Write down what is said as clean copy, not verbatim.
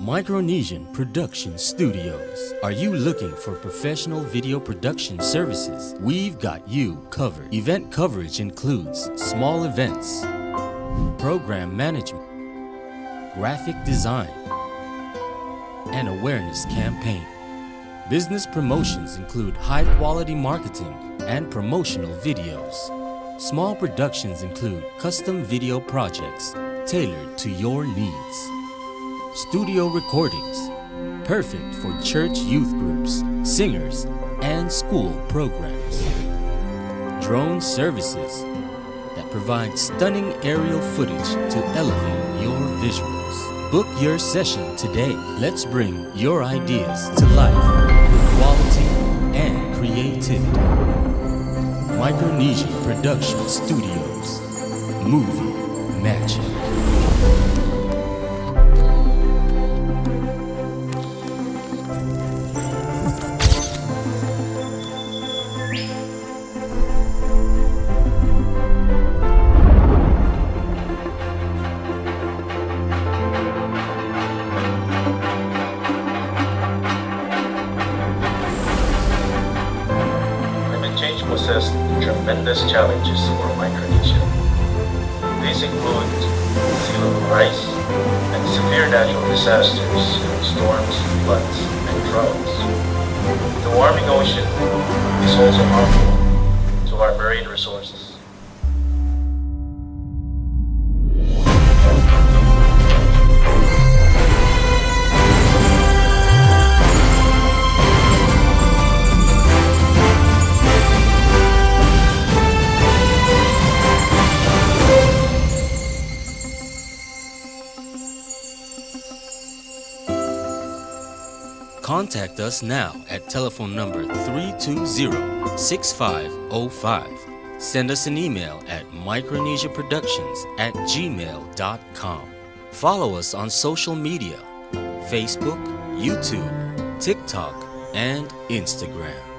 Micronesian Production Studios. Are you looking for professional video production services? We've got you covered. Event coverage includes small events, program management, graphic design, and awareness campaign. Business promotions include high-quality marketing and promotional videos. Small productions include custom video projects tailored to your needs. Studio recordings, perfect for church youth groups, singers, and school programs. Drone services that provide stunning aerial footage to elevate your visuals. Book your session today. Let's bring your ideas to life with quality and creativity. Micronesian Production Studios. Movie Magic. Change possessed tremendous challenges for Micronesia. These include sea level rise and severe natural disasters, storms, floods, and droughts. The warming ocean is also harmful to our marine resources. Contact us now at telephone number 320-6505. Send us an email at micronesiaproductions@gmail.com. Follow us on social media, Facebook, YouTube, TikTok, and Instagram.